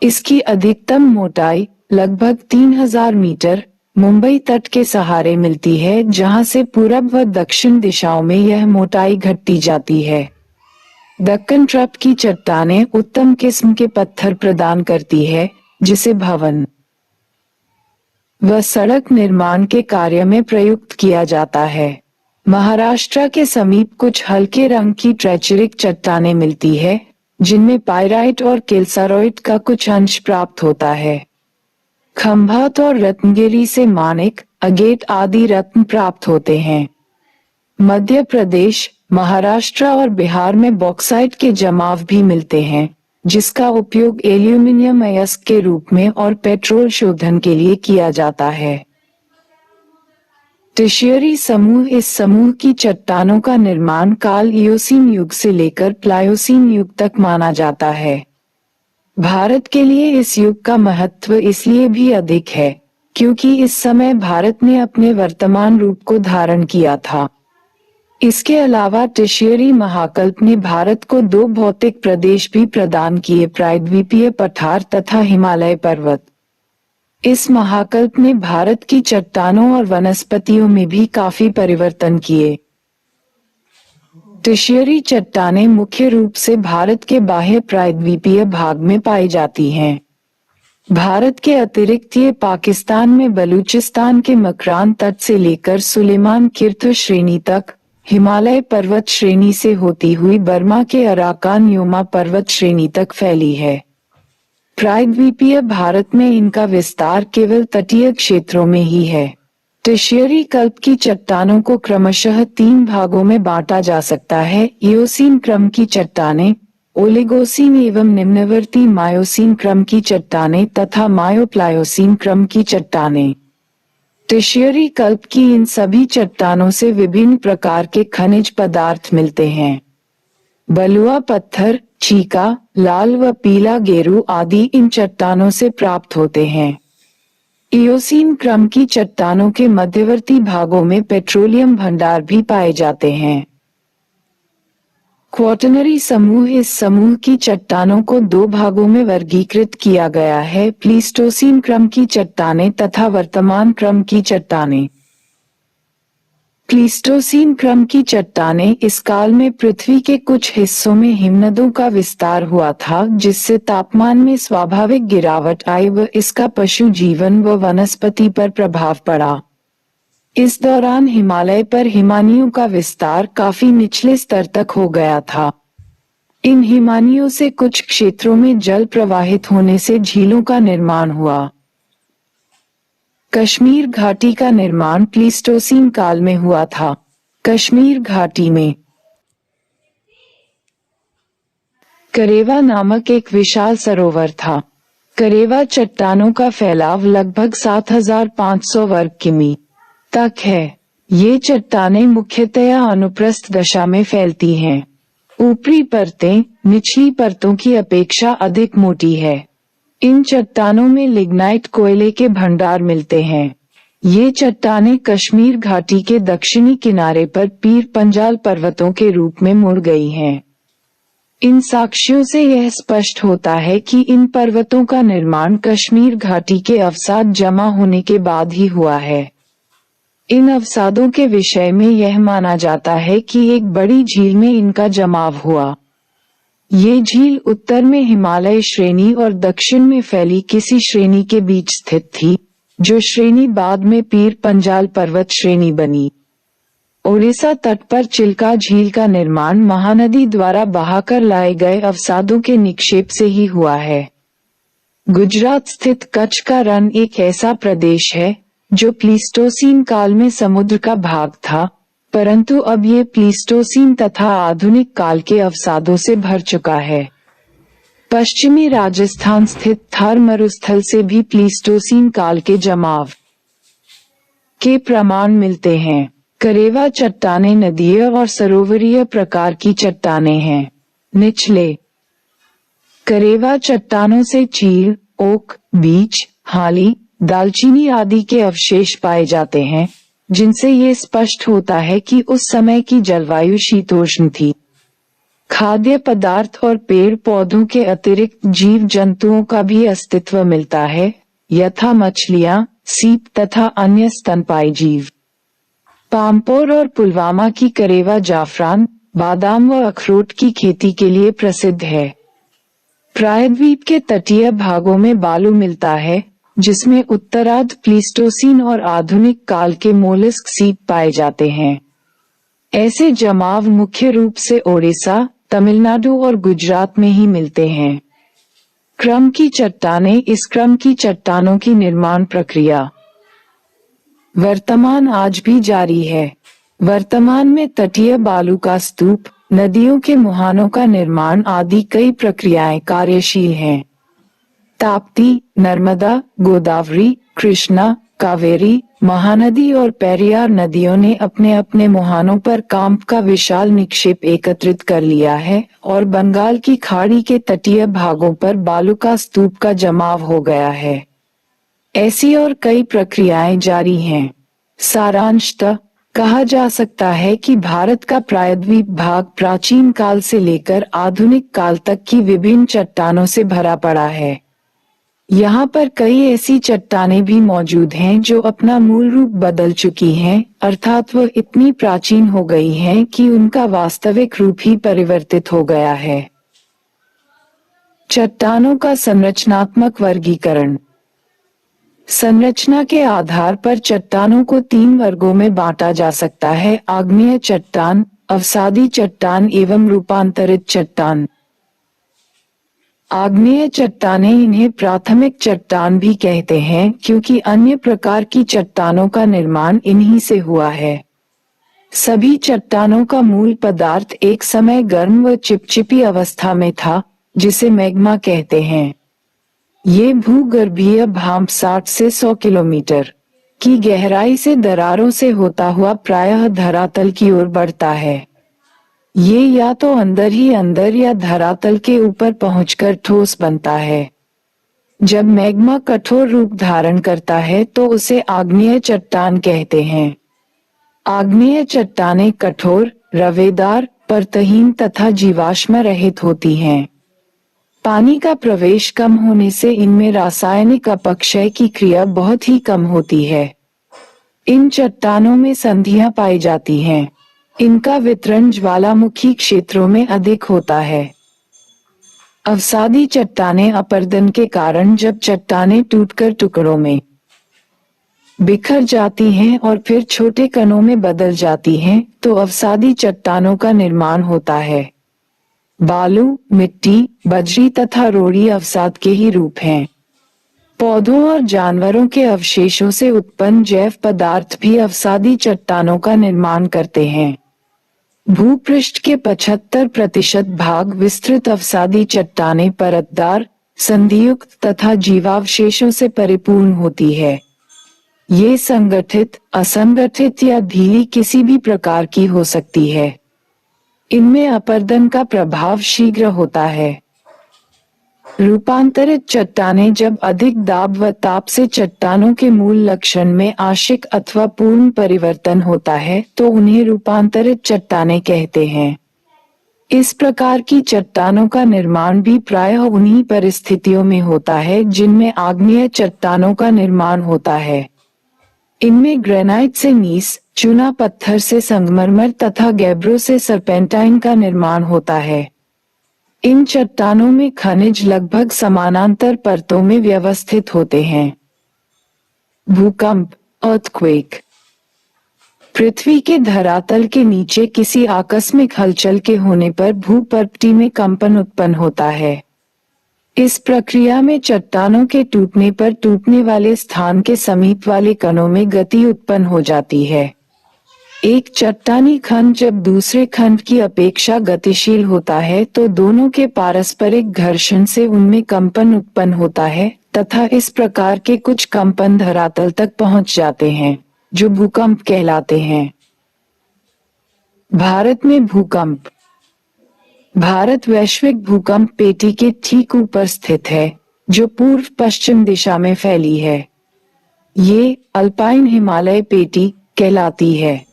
इसकी अधिकतम मोटाई लगभग 3000 मीटर मुंबई तट के सहारे मिलती है, जहां से पूरब व दक्षिण दिशाओं में यह मोटाई घटती जाती है। दक्कन ट्रैप की चट्टानें उत्तम किस्म के पत्थर प्रदान करती है, जिसे भवन व सड़क निर्माण के कार्य में प्रयुक्त किया जाता है। महाराष्ट्र के समीप कुछ हल्के रंग की ट्रेचरिक चट्टानें मिलती है, जिनमें पायराइट और केल्सारॉइड का कुछ अंश प्राप्त होता है। खंभात और रत्नगिरी से माणिक, अगेट आदि रत्न प्राप्त होते हैं। मध्य प्रदेश, महाराष्ट्र और बिहार में बॉक्साइट के जमाव भी मिलते हैं, जिसका उपयोग एल्यूमिनियम अयस्क के रूप में और पेट्रोल शोधन के लिए किया जाता है। टर्शियरी समूह। इस समूह की चट्टानों का निर्माण काल इयोसीन युग से लेकर प्लायोसीन युग तक माना जाता है। भारत के लिए इस युग का महत्व इसलिए भी अधिक है, क्योंकि इस समय भारत ने अपने वर्तमान रूप को धारण किया था। इसके अलावा टिशियरी महाकल्प ने भारत को 2 भौतिक प्रदेश भी प्रदान किए, प्रायद्वीपीय पठार तथा हिमालय पर्वत। इस महाकल्प ने भारत की चट्टानों और वनस्पतियों में भी काफी परिवर्तन किए। टिशियरी चट्टानें मुख्य रूप से भारत के बाह्य प्रायद्वीपीय भाग में पाई जाती हैं। भारत के अतिरिक्त ये पाकिस्तान में बलूचिस्तान के मकरान तट से लेकर सुलेमान किर्त श्रेणी तक, हिमालय पर्वत श्रेणी से होती हुई बर्मा के अराकान योमा पर्वत श्रेणी तक फैली है। प्रायद्वीपीय भारत में इनका विस्तार केवल तटीय क्षेत्रों में ही है। टिशियरी कल्प की चट्टानों को क्रमशः 3 भागों में बांटा जा सकता है: इयोसीन क्रम की चट्टानें, ओलिगोसीन एवं निम्नवर्ती मायोसीन क्रम की चट्टानें तथा मायोप्लायोसीन क्रम की चट्टानें। टिशियरी कल्प की इन सभी चट्टानों से विभिन्न प्रकार के खनिज पदार्थ मिलते हैं। बलुआ पत्थर, चीका, लाल व पीला गेरू आदि इन चट्टानों से प्राप्त होते हैं। इयोसीन क्रम की चट्टानों के मध्यवर्ती भागों में पेट्रोलियम भंडार भी पाए जाते हैं। क्वाटरनरी समूह: इस समूह की चट्टानों को 2 भागों में वर्गीकृत किया गया है: प्लीस्टोसीन क्रम की चट्टानें तथा वर्तमान क्रम की चट्टानें। प्लीस्टोसीन क्रम की चट्टानें इस काल में पृथ्वी के कुछ हिस्सों में हिमनदों का विस्तार हुआ था, जिससे तापमान में स्वाभाविक गिरावट आई व इसका पशु जीवन व वनस्पति पर प्रभाव पड़ा। इस दौरान हिमालय पर हिमानियों का विस्तार काफी निचले स्तर तक हो गया था। इन हिमानियों से कुछ क्षेत्रों में जल प्रवाहित होने से झीलों का निर्माण हुआ। कश्मीर घाटी का निर्माण प्लीस्टोसीन काल में हुआ था। कश्मीर घाटी में करेवा नामक एक विशाल सरोवर था। करेवा चट्टानों का फैलाव लगभग 7500 वर्ग किमी तक है। ये चट्टानें मुख्यतया अनुप्रस्थ दशा में फैलती हैं। ऊपरी परतें निचली परतों की अपेक्षा अधिक मोटी है। इन चट्टानों में लिग्नाइट कोयले के भंडार मिलते हैं। ये चट्टानें कश्मीर घाटी के दक्षिणी किनारे पर पीर पंजाल पर्वतों के रूप में मुड़ गई हैं। इन साक्ष्यों से यह स्पष्ट होता है कि इन पर्वतों का निर्माण कश्मीर घाटी के अवसाद जमा होने के बाद ही हुआ है। इन अवसादों के विषय में यह माना जाता है कि एक बड़ी झील में इनका जमाव हुआ। ये झील उत्तर में हिमालय श्रेणी और दक्षिण में फैली किसी श्रेणी के बीच स्थित थी, जो श्रेणी बाद में पीर पंजाल पर्वत श्रेणी बनी। ओडिशा तट पर चिल्का झील का निर्माण महानदी द्वारा बहाकर लाए गए अवसादों के निक्षेप से ही हुआ है। गुजरात स्थित कच्छ का रण एक ऐसा प्रदेश है जो प्लीस्टोसीन काल में समुद्र का भाग था, परंतु अब ये प्लीस्टोसीन तथा आधुनिक काल के अवसादों से भर चुका है। पश्चिमी राजस्थान स्थित थार मरुस्थल से भी प्लीस्टोसीन काल के जमाव के प्रमाण मिलते हैं। करेवा चट्टानें नदीय और सरोवरीय प्रकार की चट्टानें हैं। निचले करेवा चट्टानों से चीड़, ओक, बीच, हाली, दालचीनी आदि के अवशेष पाए जाते हैं, जिनसे ये स्पष्ट होता है कि उस समय की जलवायु शीतोष्ण थी। खाद्य पदार्थ और पेड़ पौधों के अतिरिक्त जीव जंतुओं का भी अस्तित्व मिलता है, यथा मछलियां, सीप तथा अन्य स्तनपायी जीव। पामपोर और पुलवामा की करेवा जाफरान, बादाम व अखरोट की खेती के लिए प्रसिद्ध है। प्रायद्वीप के तटीय भागों में बालू मिलता है, जिसमें उत्तरार्ध प्लीस्टोसीन और आधुनिक काल के मोलस्क सीप पाए जाते हैं। ऐसे जमाव मुख्य रूप से ओडिशा, तमिलनाडु और गुजरात में ही मिलते हैं। क्रम की चट्टानें: इस क्रम की चट्टानों की निर्माण प्रक्रिया वर्तमान आज भी जारी है। वर्तमान में तटीय बालू का स्तूप, नदियों के मुहानों का निर्माण आदि कई प्रक्रियाएं कार्यशील हैं। ताप्ती, नर्मदा, गोदावरी, कृष्णा, कावेरी, महानदी और पेरियार नदियों ने अपने अपने मुहानों पर कांप का विशाल निक्षेप एकत्रित कर लिया है और बंगाल की खाड़ी के तटीय भागों पर बालू का स्तूप का जमाव हो गया है। ऐसी और कई प्रक्रियाएं जारी हैं। सारांशतः कहा जा सकता है कि भारत का प्रायद्वीप भाग प्राचीन काल से लेकर आधुनिक काल तक की विभिन्न चट्टानों से भरा पड़ा है। यहाँ पर कई ऐसी चट्टानें भी मौजूद हैं जो अपना मूल रूप बदल चुकी हैं, अर्थात वह इतनी प्राचीन हो गई हैं कि उनका वास्तविक रूप ही परिवर्तित हो गया है। चट्टानों का संरचनात्मक वर्गीकरण। संरचना के आधार पर चट्टानों को 3 वर्गों में बांटा जा सकता है: आग्नेय चट्टान, अवसादी चट्टान एवं रूपांतरित चट्टान। आग्नेय चट्टानें इन्हें प्राथमिक चट्टान भी कहते हैं क्योंकि अन्य प्रकार की चट्टानों का निर्माण इन्हीं से हुआ है। सभी चट्टानों का मूल पदार्थ एक समय गर्म व चिपचिपी अवस्था में था, जिसे मैग्मा कहते हैं। ये भूगर्भीय भाप 60 से 100 किलोमीटर की गहराई से दरारों से होता हुआ प्रायः धरातल की ओर बढ़ता है। ये या तो अंदर ही अंदर या धरातल के ऊपर पहुंचकर ठोस बनता है। जब मैग्मा कठोर रूप धारण करता है तो उसे आग्नेय चट्टान कहते हैं। आग्नेय चट्टानें कठोर, रवेदार, परतहीन तथा जीवाश्म रहित होती हैं। पानी का प्रवेश कम होने से इनमें रासायनिक अपक्षय की क्रिया बहुत ही कम होती है। इन चट्टानों में संधियां पाई जाती हैं। इनका वितरण ज्वालामुखी क्षेत्रों में अधिक होता है। अवसादी चट्टानें अपर्दन के कारण जब चट्टानें टूटकर टुकड़ों में बिखर जाती हैं और फिर छोटे कणों में बदल जाती हैं, तो अवसादी चट्टानों का निर्माण होता है। बालू, मिट्टी, बजरी तथा रोड़ी अवसाद के ही रूप हैं। पौधों और जानवरों के अवशेषों से उत्पन्न जैव पदार्थ भी अवसादी चट्टानों का निर्माण करते हैं। भूपृष्ठ के 75% भाग विस्तृत अवसादी चट्टानें परतदार, संधियुक्त तथा जीवावशेषों से परिपूर्ण होती है। ये संगठित, असंगठित या ढीली किसी भी प्रकार की हो सकती है। इनमें अपर्दन का प्रभाव शीघ्र होता है। रूपांतरित चट्टानें जब अधिक दाब व ताप से चट्टानों के मूल लक्षण में आंशिक अथवा पूर्ण परिवर्तन होता है तो उन्हें रूपांतरित चट्टानें कहते हैं। इस प्रकार की चट्टानों का निर्माण भी प्रायः उन्हीं परिस्थितियों में होता है जिनमें आग्नेय चट्टानों का निर्माण होता है। इनमें ग्रेनाइट से नीस, चूना पत्थर से संगमरमर तथा गैब्रो से सर्पेंटाइन का निर्माण होता है। इन चट्टानों में खनिज लगभग समानांतर परतों में व्यवस्थित होते हैं। भूकंप, अर्थक्वेक। पृथ्वी के धरातल के नीचे किसी आकस्मिक हलचल के होने पर भूपटटी में कंपन उत्पन्न होता है। इस प्रक्रिया में चट्टानों के टूटने पर टूटने वाले स्थान के समीप वाले कणों में गति उत्पन्न हो जाती है। एक चट्टानी खंड जब दूसरे खंड की अपेक्षा गतिशील होता है तो दोनों के पारस्परिक घर्षण से उनमें कंपन उत्पन्न होता है तथा इस प्रकार के कुछ कंपन धरातल तक पहुंच जाते हैं, जो भूकंप कहलाते हैं। भारत में भूकंप। भारत वैश्विक भूकंप पेटी के ठीक ऊपर स्थित है, जो पूर्व पश्चिम दिशा में फैली है। ये अल्पाइन हिमालय पेटी कहलाती है।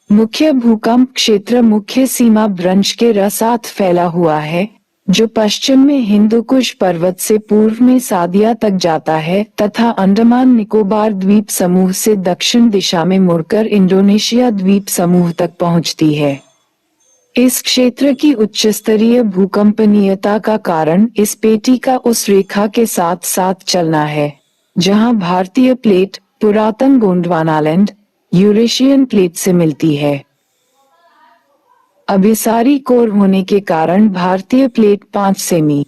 मुख्य भूकंप क्षेत्र मुख्य सीमा भ्रंश के रसात फैला हुआ है, जो पश्चिम में हिंदुकुश पर्वत से पूर्व में सादिया तक जाता है तथा अंडमान निकोबार द्वीप समूह से दक्षिण दिशा में मुड़कर इंडोनेशिया द्वीप समूह तक पहुंचती है। इस क्षेत्र की उच्च स्तरीय भूकंपनीयता का कारण इस पेटी का उस रेखा के साथ साथ चलना है, जहां भारतीय प्लेट पुरातन गोंडवानालैंड यूरेशियन प्लेट से मिलती है। अभिसारी कोर होने के कारण भारतीय प्लेट 5 सेमी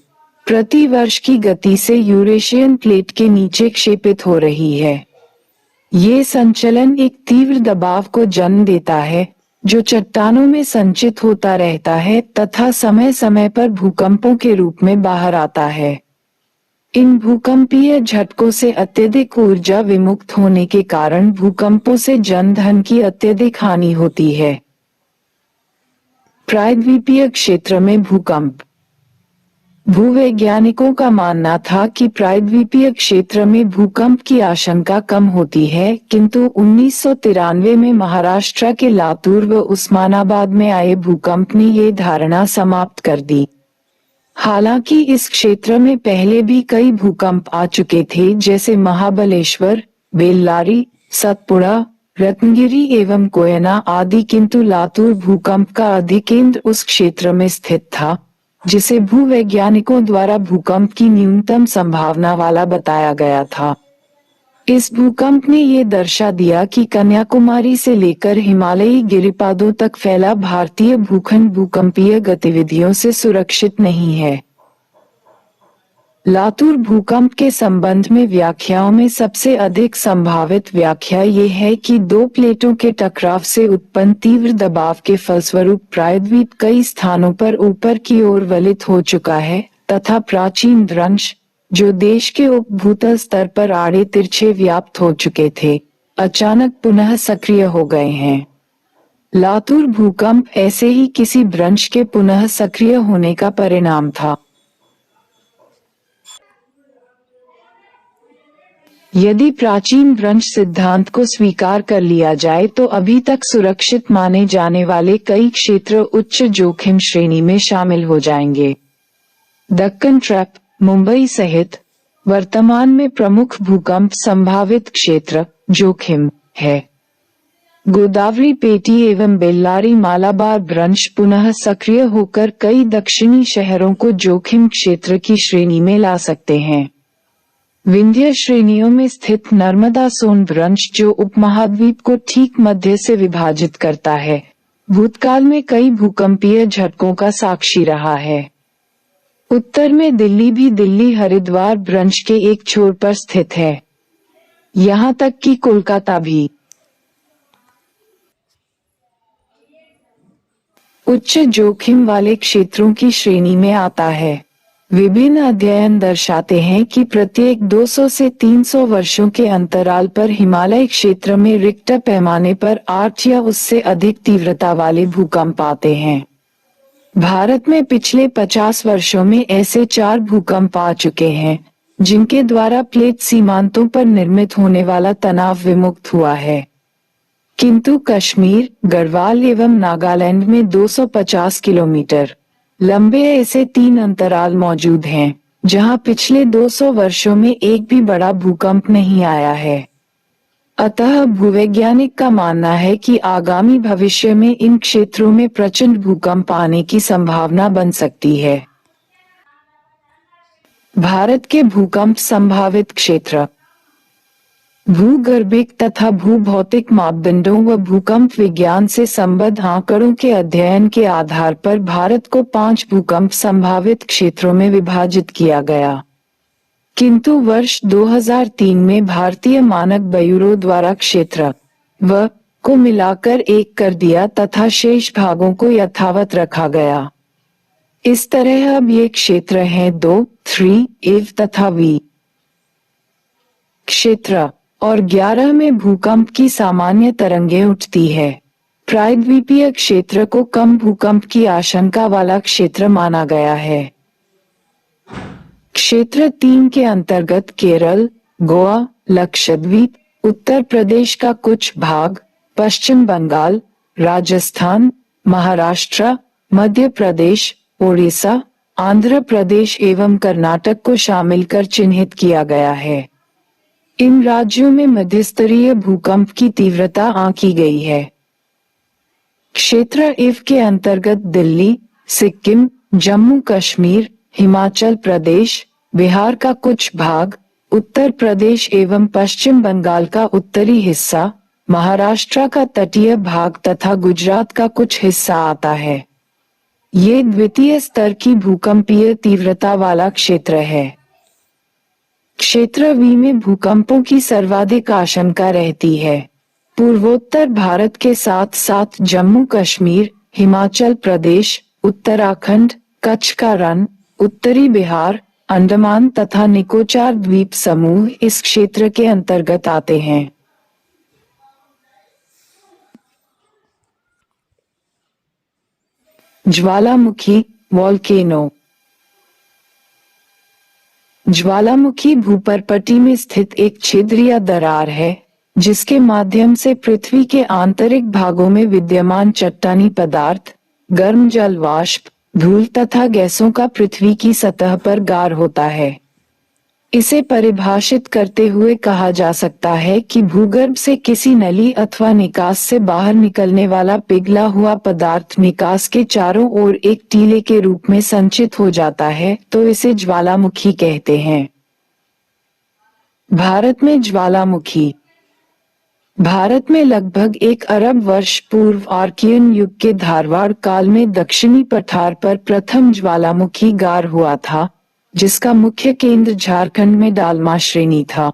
प्रति वर्ष की गति से यूरेशियन प्लेट के नीचे क्षेपित हो रही है। ये संचलन एक तीव्र दबाव को जन्म देता है, जो चट्टानों में संचित होता रहता है तथा समय समय पर भूकंपों के रूप में बाहर आता है। इन भूकंपीय झटकों से अत्यधिक ऊर्जा विमुक्त होने के कारण भूकंपों से जनधन की अत्यधिक हानि होती है। प्रायद्वीपीय क्षेत्र में भूकंप। भूवैज्ञानिकों का मानना था कि प्रायद्वीपीय क्षेत्र में भूकंप की आशंका कम होती है, किंतु 1993 में महाराष्ट्र के लातूर व उस्मानाबाद में आए भूकंप ने ये धारणा समाप्त कर दी। हालांकि इस क्षेत्र में पहले भी कई भूकंप आ चुके थे, जैसे महाबलेश्वर, बेल्लारी, सतपुड़ा, रत्नगिरी एवं कोयना आदि, किंतु लातूर भूकंप का अधिकेंद्र उस क्षेत्र में स्थित था, जिसे भूवैज्ञानिकों द्वारा भूकंप की न्यूनतम संभावना वाला बताया गया था। इस भूकंप ने ये दर्शा दिया कि कन्याकुमारी से लेकर हिमालयी गिरिपादों तक फैला भारतीय भूखंड भूकंपीय गतिविधियों से सुरक्षित नहीं है। लातूर भूकंप के संबंध में व्याख्याओं में सबसे अधिक संभावित व्याख्या ये है कि दो प्लेटों के टकराव से उत्पन्न तीव्र दबाव के फलस्वरूप प्रायद्वीप कई स्थानों पर ऊपर की ओर वलित हो चुका है तथा प्राचीन द्रंश, जो देश के उपभूतल स्तर पर आड़े तिरछे व्याप्त हो चुके थे, अचानक पुनः सक्रिय हो गए हैं। लातूर भूकंप ऐसे ही किसी भ्रंश के पुनः सक्रिय होने का परिणाम था। यदि प्राचीन भ्रंश सिद्धांत को स्वीकार कर लिया जाए तो अभी तक सुरक्षित माने जाने वाले कई क्षेत्र उच्च जोखिम श्रेणी में शामिल हो जाएंगे। दक्कन ट्रैप, मुंबई सहित वर्तमान में प्रमुख भूकंप संभावित क्षेत्र जोखिम है। गोदावरी पेटी एवं बेल्लारी मालाबार भ्रंश पुनः सक्रिय होकर कई दक्षिणी शहरों को जोखिम क्षेत्र की श्रेणी में ला सकते हैं। विंध्य श्रेणियों में स्थित नर्मदा सोन भ्रंश, जो उपमहाद्वीप को ठीक मध्य से विभाजित करता है, भूतकाल में कई भूकंपीय झटकों का साक्षी रहा है। उत्तर में दिल्ली भी दिल्ली हरिद्वार भ्रंश के एक छोर पर स्थित है। यहाँ तक कि कोलकाता भी उच्च जोखिम वाले क्षेत्रों की श्रेणी में आता है। विभिन्न अध्ययन दर्शाते हैं कि प्रत्येक 200 से 300 वर्षों के अंतराल पर हिमालय क्षेत्र में रिक्टर पैमाने पर 8 या उससे अधिक तीव्रता वाले भूकंप आते हैं। भारत में पिछले 50 वर्षों में ऐसे 4 भूकंप आ चुके हैं, जिनके द्वारा प्लेट सीमांतों पर निर्मित होने वाला तनाव विमुक्त हुआ है। किंतु कश्मीर, गढ़वाल एवं नागालैंड में 250 किलोमीटर लंबे ऐसे 3 अंतराल मौजूद हैं, जहां पिछले 200 वर्षों में एक भी बड़ा भूकंप नहीं आया है। अतः भूवैज्ञानिक का मानना है कि आगामी भविष्य में इन क्षेत्रों में प्रचंड भूकंप आने की संभावना बन सकती है। भारत के भूकंप संभावित क्षेत्र। भूगर्भिक तथा भूभौतिक मापदंडों व भूकंप विज्ञान से संबद्ध आंकड़ों के अध्ययन के आधार पर भारत को 5 भूकंप संभावित क्षेत्रों में विभाजित किया गया। किंतु वर्ष 2003 में भारतीय मानक ब्यूरो द्वारा क्षेत्र व को मिलाकर 1 कर दिया तथा शेष भागों को यथावत रखा गया। इस तरह अब ये क्षेत्र हैं 2, 3, एव तथा वी क्षेत्र, और 11 में भूकंप की सामान्य तरंगें उठती है। प्रायद्वीपीय क्षेत्र को कम भूकंप की आशंका वाला क्षेत्र माना गया है। क्षेत्र 3 के अंतर्गत केरल, गोवा, लक्षद्वीप, उत्तर प्रदेश का कुछ भाग, पश्चिम बंगाल, राजस्थान, महाराष्ट्र, मध्य प्रदेश, ओडिशा, आंध्र प्रदेश एवं कर्नाटक को शामिल कर चिन्हित किया गया है। इन राज्यों में मध्यस्तरीय भूकंप की तीव्रता आंकी गई है। क्षेत्र इव के अंतर्गत दिल्ली, सिक्किम, जम्मू कश्मीर, हिमाचल प्रदेश, बिहार का कुछ भाग, उत्तर प्रदेश एवं पश्चिम बंगाल का उत्तरी हिस्सा, महाराष्ट्र का तटीय भाग तथा गुजरात का कुछ हिस्सा आता है। ये द्वितीय स्तर की भूकंपीय तीव्रता वाला क्षेत्र है। क्षेत्र वी में भूकंपों की सर्वाधिक आशंका रहती है। पूर्वोत्तर भारत के साथ साथ जम्मू कश्मीर, हिमाचल प्रदेश, उत्तराखंड, कच्छ का रण, उत्तरी बिहार, अंडमान तथा निकोबार द्वीप समूह इस क्षेत्र के अंतर्गत आते हैं। ज्वालामुखी, वोल्केनो। ज्वालामुखी भूपर्पटी में स्थित एक छिद्र या दरार है, जिसके माध्यम से पृथ्वी के आंतरिक भागों में विद्यमान चट्टानी पदार्थ, गर्म जल वाष्प, धूल तथा गैसों का पृथ्वी की सतह पर गार होता है। इसे परिभाषित करते हुए कहा जा सकता है कि भूगर्भ से किसी नली अथवा निकास से बाहर निकलने वाला पिघला हुआ पदार्थ निकास के चारों ओर एक टीले के रूप में संचित हो जाता है, तो इसे ज्वालामुखी कहते हैं। भारत में ज्वालामुखी। भारत में लगभग 1 अरब वर्ष पूर्व आर्कियन युग के धारवाड़ काल में दक्षिणी पठार पर प्रथम ज्वालामुखी गार हुआ था, जिसका मुख्य केंद्र झारखंड में डालमा श्रेणी था।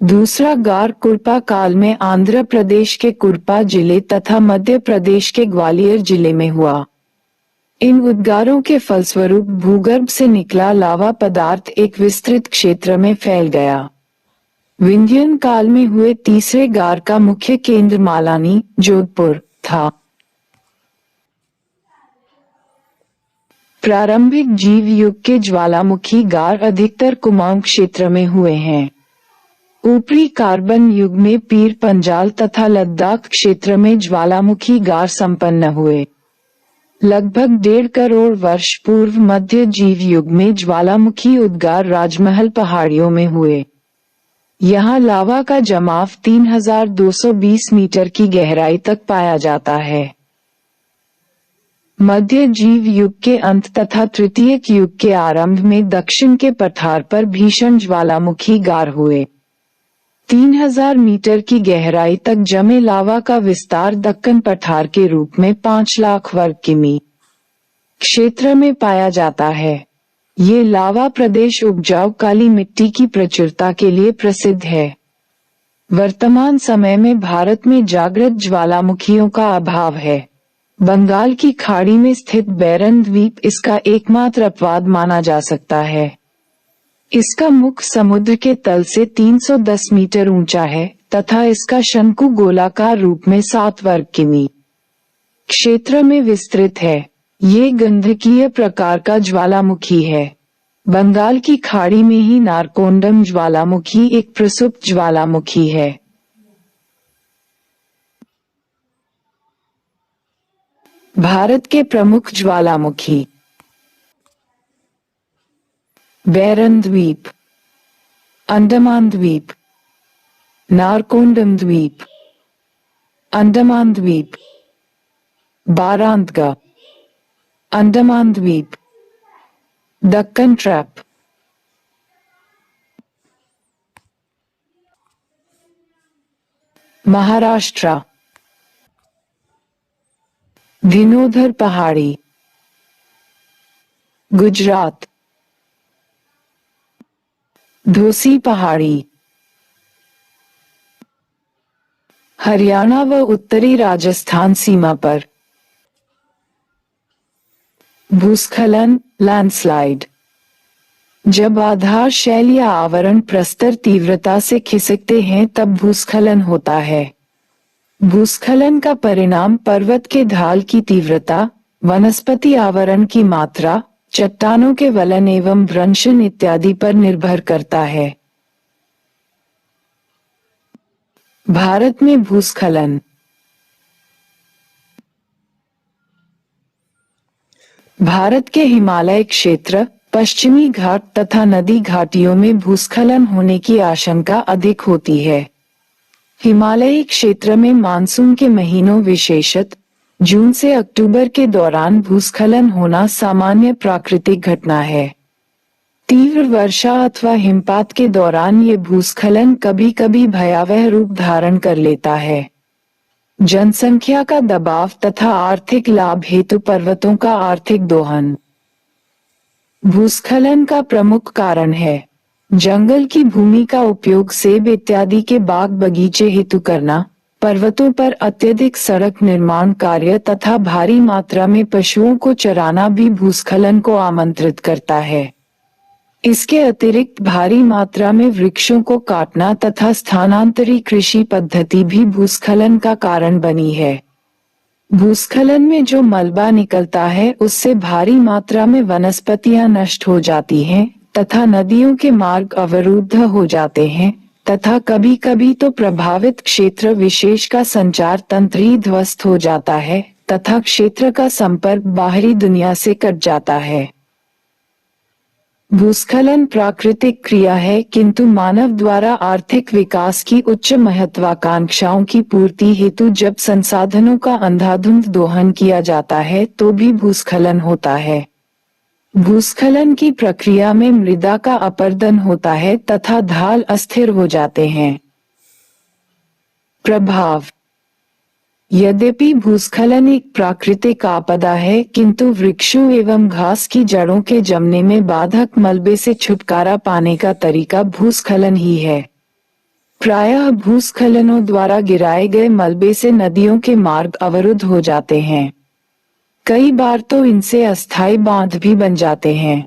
दूसरा गार कुरपा काल में आंध्र प्रदेश के कुरपा जिले तथा मध्य प्रदेश के ग्वालियर जिले में हुआ। इन उद्गारों के फलस्वरूप भूगर्भ से निकला लावा पदार्थ एक विस्तृत क्षेत्र में फैल गया। विंध्यन काल में हुए तीसरे गार का मुख्य केंद्र मालानी, जोधपुर था। प्रारंभिक जीव युग के ज्वालामुखी गार अधिकतर कुमाऊं क्षेत्र में हुए हैं। ऊपरी कार्बन युग में पीर पंजाल तथा लद्दाख क्षेत्र में ज्वालामुखी गार संपन्न हुए। लगभग 1.5 करोड़ वर्ष पूर्व मध्य जीव युग में ज्वालामुखी उद्गार राजमहल पहाड़ियों में हुए। यहाँ लावा का जमाव 3220 मीटर की गहराई तक पाया जाता है। मध्य जीव युग के अंत तथा तृतीयक युग के आरंभ में दक्षिण के पठार पर भीषण ज्वालामुखी गार हुए। 3000 मीटर की गहराई तक जमे लावा का विस्तार दक्कन पठार के रूप में 5 लाख वर्ग किमी क्षेत्र में पाया जाता है। ये लावा प्रदेश उपजाऊ काली मिट्टी की प्रचुरता के लिए प्रसिद्ध है। वर्तमान समय में भारत में जागृत ज्वालामुखियों का अभाव है। बंगाल की खाड़ी में स्थित बैरन द्वीप इसका एकमात्र अपवाद माना जा सकता है। इसका मुख समुद्र के तल से 310 मीटर ऊंचा है तथा इसका शंकु गोलाकार रूप में 7 वर्ग किमी क्षेत्र में विस्तृत है। ये गंधकीय प्रकार का ज्वालामुखी है। बंगाल की खाड़ी में ही नारकोंडम ज्वालामुखी एक प्रसुप्त ज्वालामुखी है। भारत के प्रमुख ज्वालामुखी। बैरन द्वीप, अंडमान द्वीप, नारकोंडम द्वीप, अंडमान द्वीप, बारांतगा, अंडमान द्वीप, दक्कन ट्रैप। महाराष्ट्र, धिनोधर पहाड़ी, गुजरात, धोसी पहाड़ी, हरियाणा व उत्तरी राजस्थान सीमा पर। भूस्खलन, लैंडस्लाइड। जब आधार शैल या आवरण प्रस्तर तीव्रता से खिसकते हैं तब भूस्खलन होता है। भूस्खलन का परिणाम पर्वत के ढाल की तीव्रता, वनस्पति आवरण की मात्रा, चट्टानों के वलन एवं भ्रंशन इत्यादि पर निर्भर करता है। भारत में भूस्खलन। भारत के हिमालय क्षेत्र, पश्चिमी घाट तथा नदी घाटियों में भूस्खलन होने की आशंका अधिक होती है। हिमालयी क्षेत्र में मानसून के महीनों विशेषत जून से अक्टूबर के दौरान भूस्खलन होना सामान्य प्राकृतिक घटना है। तीव्र वर्षा अथवा हिमपात के दौरान ये भूस्खलन कभी-कभी भयावह रूप धारण कर लेता है। जनसंख्या का दबाव तथा आर्थिक लाभ हेतु पर्वतों का आर्थिक दोहन भूस्खलन का प्रमुख कारण है। जंगल की भूमि का उपयोग सेब इत्यादि के बाग बगीचे हेतु करना, पर्वतों पर अत्यधिक सड़क निर्माण कार्य तथा भारी मात्रा में पशुओं को चराना भी भूस्खलन को आमंत्रित करता है। इसके अतिरिक्त भारी मात्रा में वृक्षों को काटना तथा स्थानांतरी कृषि पद्धति भी भूस्खलन का कारण बनी है। भूस्खलन में जो मलबा निकलता है उससे भारी मात्रा में वनस्पतियां नष्ट हो जाती हैं तथा नदियों के मार्ग अवरुद्ध हो जाते हैं, तथा कभी कभी तो प्रभावित क्षेत्र विशेष का संचार तंत्र ही ध्वस्त हो जाता है तथा क्षेत्र का संपर्क बाहरी दुनिया से कट जाता है। भूस्खलन प्राकृतिक क्रिया है, किंतु मानव द्वारा आर्थिक विकास की उच्च महत्वाकांक्षाओं की पूर्ति हेतु जब संसाधनों का अंधाधुंध दोहन किया जाता है तो भी भूस्खलन होता है। भूस्खलन की प्रक्रिया में मृदा का अपरदन होता है तथा ढाल अस्थिर हो जाते हैं। प्रभाव। यद्यपि भूस्खलन एक प्राकृतिक आपदा है, किंतु वृक्षों एवं घास की जड़ों के जमने में बाधक मलबे से छुटकारा पाने का तरीका भूस्खलन ही है। प्रायः भूस्खलनों द्वारा गिराए गए मलबे से नदियों के मार्ग अवरुद्ध हो जाते हैं। कई बार तो इनसे अस्थायी बांध भी बन जाते हैं।